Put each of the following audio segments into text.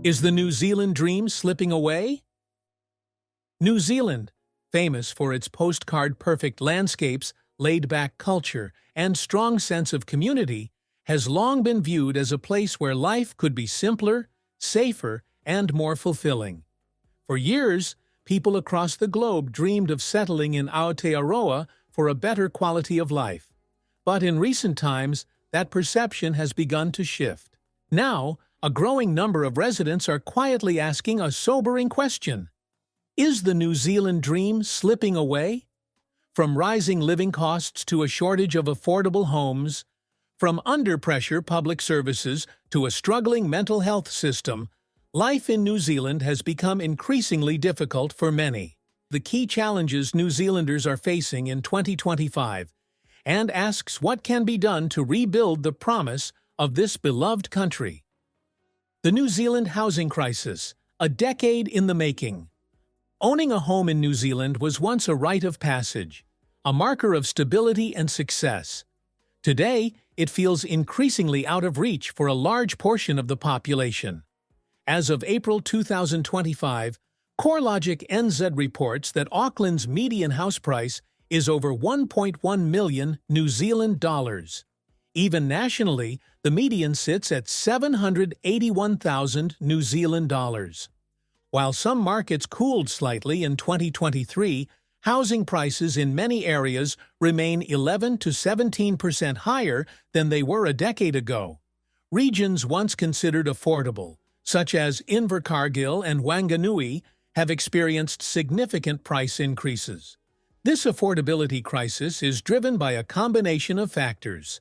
Is the New Zealand dream slipping away? New Zealand, famous for its postcard-perfect landscapes, laid-back culture, and strong sense of community, has long been viewed as a place where life could be simpler, safer, and more fulfilling. For years, people across the globe dreamed of settling in Aotearoa for a better quality of life. But in recent times, that perception has begun to shift. Now, a growing number of residents are quietly asking a sobering question. Is the New Zealand dream slipping away? From rising living costs to a shortage of affordable homes, from under-pressure public services to a struggling mental health system, life in New Zealand has become increasingly difficult for many. The key challenges New Zealanders are facing in 2025 and asks what can be done to rebuild the promise of this beloved country. The New Zealand housing crisis, a decade in the making. Owning a home in New Zealand was once a rite of passage, a marker of stability and success. Today, it feels increasingly out of reach for a large portion of the population. As of April 2025, CoreLogic NZ reports that Auckland's median house price is over 1.1 million New Zealand dollars. Even nationally, the median sits at 781,000 New Zealand dollars. While some markets cooled slightly in 2023, housing prices in many areas remain 11 to 17% higher than they were a decade ago. Regions once considered affordable, such as Invercargill and Wanganui, have experienced significant price increases. This affordability crisis is driven by a combination of factors: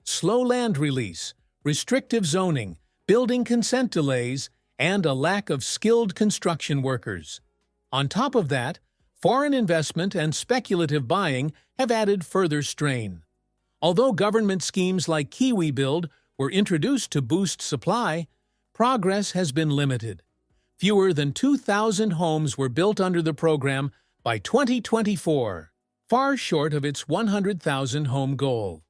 slow land release, restrictive zoning, building consent delays, and a lack of skilled construction workers. On top of that, foreign investment and speculative buying have added further strain. Although government schemes like Kiwi Build were introduced to boost supply, progress has been limited. Fewer than 2,000 homes were built under the program by 2024, far short of its 100,000 home goal.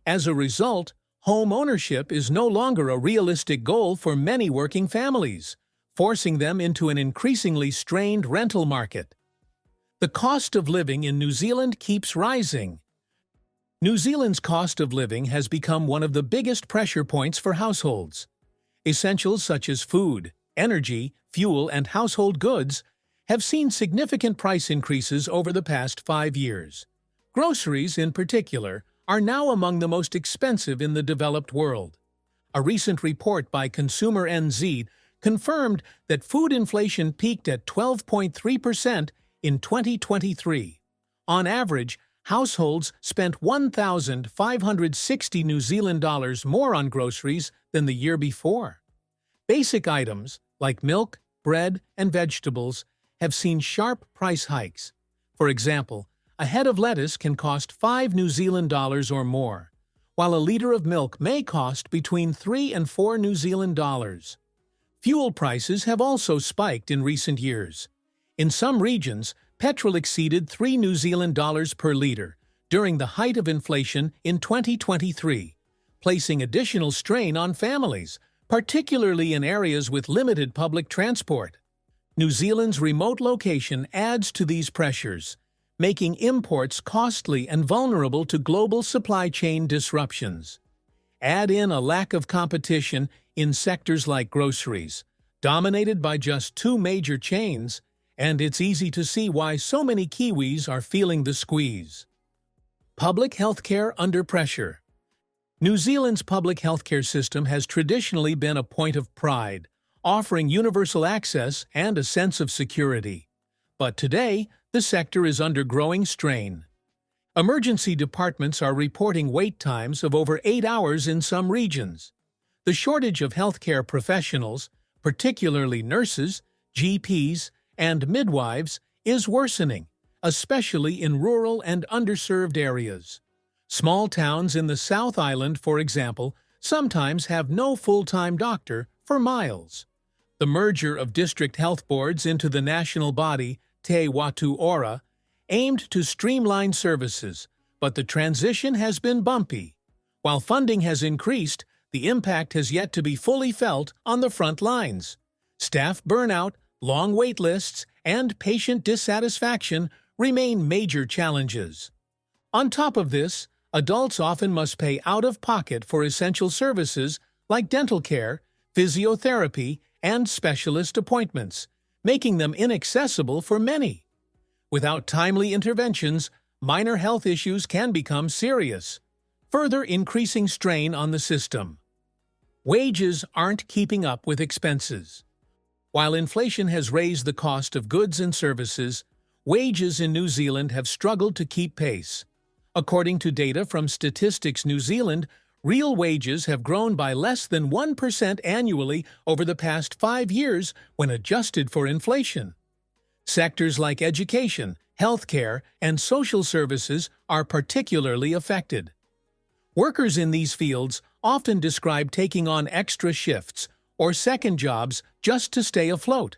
As a result, home ownership is no longer a realistic goal for many working families, forcing them into an increasingly strained rental market. The cost of living in New Zealand keeps rising. New Zealand's cost of living has become one of the biggest pressure points for households. Essentials such as food, energy, fuel, and household goods have seen significant price increases over the past 5 years. Groceries, in particular, are now among the most expensive in the developed world. A recent report by Consumer NZ confirmed that food inflation peaked at 12.3% in 2023. On average, households spent 1,560 New Zealand dollars more on groceries than the year before. Basic items, like milk, bread, and vegetables, have seen sharp price hikes. For example, a head of lettuce can cost 5 New Zealand dollars or more, while a liter of milk may cost between 3 and 4 New Zealand dollars. Fuel prices have also spiked in recent years. In some regions, petrol exceeded 3 New Zealand dollars per liter during the height of inflation in 2023, placing additional strain on families, particularly in areas with limited public transport. New Zealand's remote location adds to these pressures, making imports costly and vulnerable to global supply chain disruptions. Add in a lack of competition in sectors like groceries, dominated by just 2 major chains, and it's easy to see why so many Kiwis are feeling the squeeze. Public healthcare under pressure. New Zealand's public healthcare system has traditionally been a point of pride, offering universal access and a sense of security. But today, the sector is under growing strain. Emergency departments are reporting wait times of over 8 hours in some regions. The shortage of healthcare professionals, particularly nurses, GPs, and midwives, is worsening, especially in rural and underserved areas. Small towns in the South Island, for example, sometimes have no full-time doctor for miles. The merger of district health boards into the national body, Aotearoa, aimed to streamline services, but the transition has been bumpy. While funding has increased, the impact has yet to be fully felt on the front lines. Staff burnout, long wait lists, and patient dissatisfaction remain major challenges. On top of this, adults often must pay out of pocket for essential services like dental care, physiotherapy, and specialist appointments, making them inaccessible for many. Without timely interventions, minor health issues can become serious, further increasing strain on the system. Wages aren't keeping up with expenses. While inflation has raised the cost of goods and services, wages in New Zealand have struggled to keep pace. According to data from Statistics New Zealand, real wages have grown by less than 1% annually over the past 5 years when adjusted for inflation. Sectors like education, healthcare, and social services are particularly affected. Workers in these fields often describe taking on extra shifts or second jobs just to stay afloat.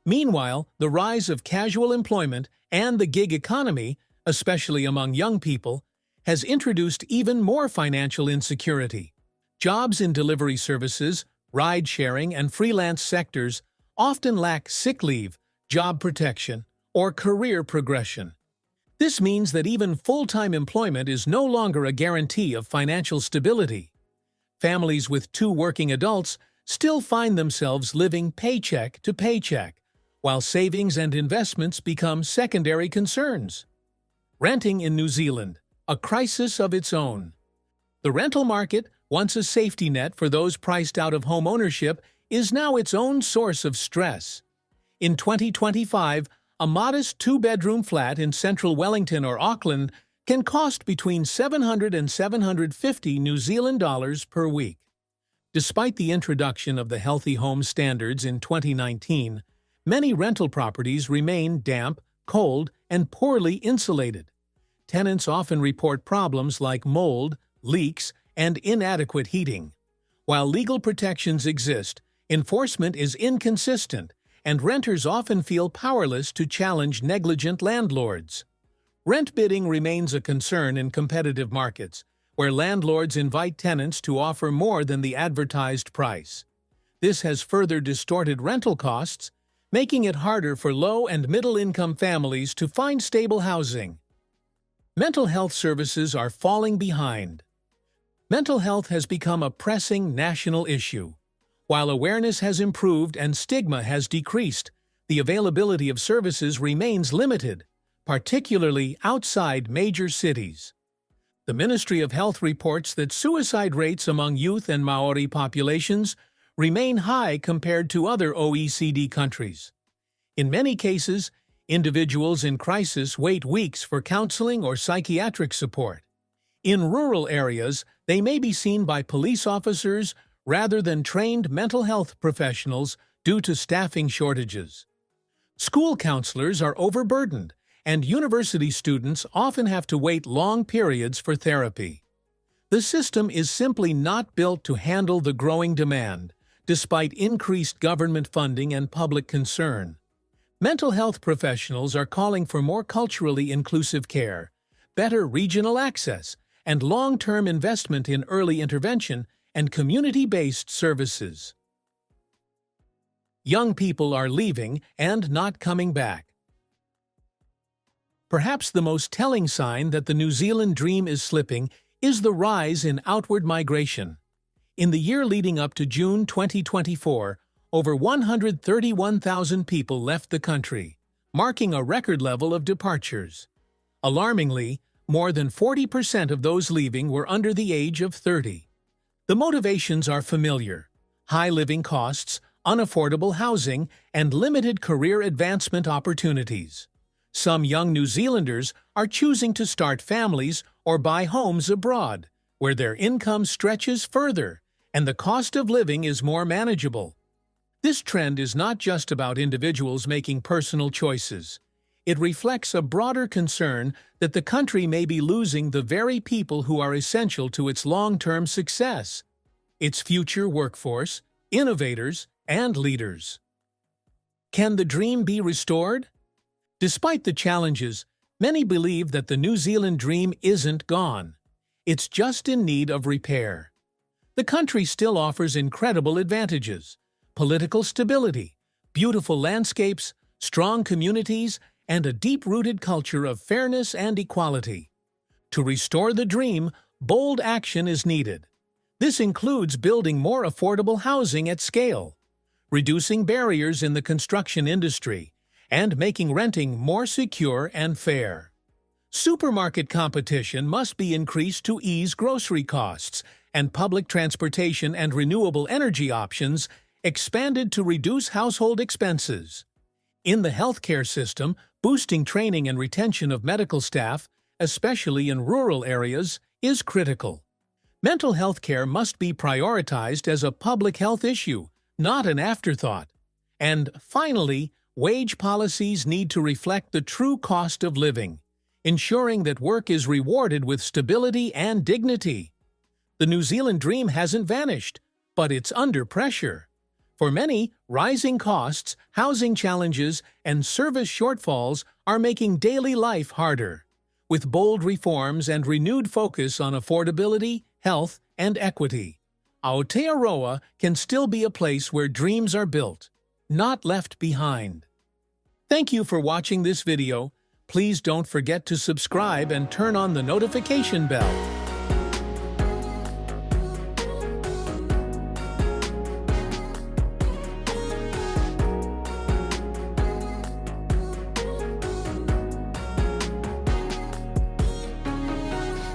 Meanwhile, the rise of casual employment and the gig economy, especially among young people, has introduced even more financial insecurity. Jobs in delivery services, ride-sharing, and freelance sectors often lack sick leave, job protection, or career progression. This means that even full-time employment is no longer a guarantee of financial stability. Families with 2 working adults still find themselves living paycheck to paycheck, while savings and investments become secondary concerns. Renting in New Zealand, a crisis of its own. The rental market, once a safety net for those priced out of home ownership, is now its own source of stress. In 2025, a modest 2-bedroom flat in central Wellington or Auckland can cost between $700 and $750 New Zealand dollars per week. Despite the introduction of the Healthy Home Standards in 2019, many rental properties remain damp, cold, and poorly insulated. Tenants often report problems like mold, leaks, and inadequate heating. While legal protections exist, enforcement is inconsistent, and renters often feel powerless to challenge negligent landlords. Rent bidding remains a concern in competitive markets, where landlords invite tenants to offer more than the advertised price. This has further distorted rental costs, making it harder for low- and middle-income families to find stable housing. Mental health services are falling behind. Mental health has become a pressing national issue. While awareness has improved and stigma has decreased, the availability of services remains limited, particularly outside major cities. The Ministry of Health reports that suicide rates among youth and Maori populations remain high compared to other OECD countries. In many cases, individuals in crisis wait weeks for counseling or psychiatric support. In rural areas, they may be seen by police officers rather than trained mental health professionals due to staffing shortages. School counselors are overburdened, and university students often have to wait long periods for therapy. The system is simply not built to handle the growing demand, despite increased government funding and public concern. Mental health professionals are calling for more culturally inclusive care, better regional access, and long-term investment in early intervention and community-based services. Young people are leaving and not coming back. Perhaps the most telling sign that the New Zealand dream is slipping is the rise in outward migration. In the year leading up to June 2024, over 131,000 people left the country, marking a record level of departures. Alarmingly, more than 40% of those leaving were under the age of 30. The motivations are familiar: high living costs, unaffordable housing, and limited career advancement opportunities. Some young New Zealanders are choosing to start families or buy homes abroad, where their income stretches further and the cost of living is more manageable. This trend is not just about individuals making personal choices. It reflects a broader concern that the country may be losing the very people who are essential to its long-term success: its future workforce, innovators, and leaders. Can the dream be restored? Despite the challenges, many believe that the New Zealand dream isn't gone. It's just in need of repair. The country still offers incredible advantages: political stability, beautiful landscapes, strong communities, and a deep-rooted culture of fairness and equality. To restore the dream, bold action is needed. This includes building more affordable housing at scale, reducing barriers in the construction industry, and making renting more secure and fair. Supermarket competition must be increased to ease grocery costs, and public transportation and renewable energy options expanded to reduce household expenses. In the healthcare system, boosting training and retention of medical staff, especially in rural areas, is critical. Mental health care must be prioritized as a public health issue, not an afterthought. And finally, wage policies need to reflect the true cost of living, ensuring that work is rewarded with stability and dignity. The New Zealand dream hasn't vanished, but it's under pressure. For many, rising costs, housing challenges, and service shortfalls are making daily life harder. With bold reforms and renewed focus on affordability, health, and equity, Aotearoa can still be a place where dreams are built, not left behind. Thank you for watching this video. Please don't forget to subscribe and turn on the notification bell.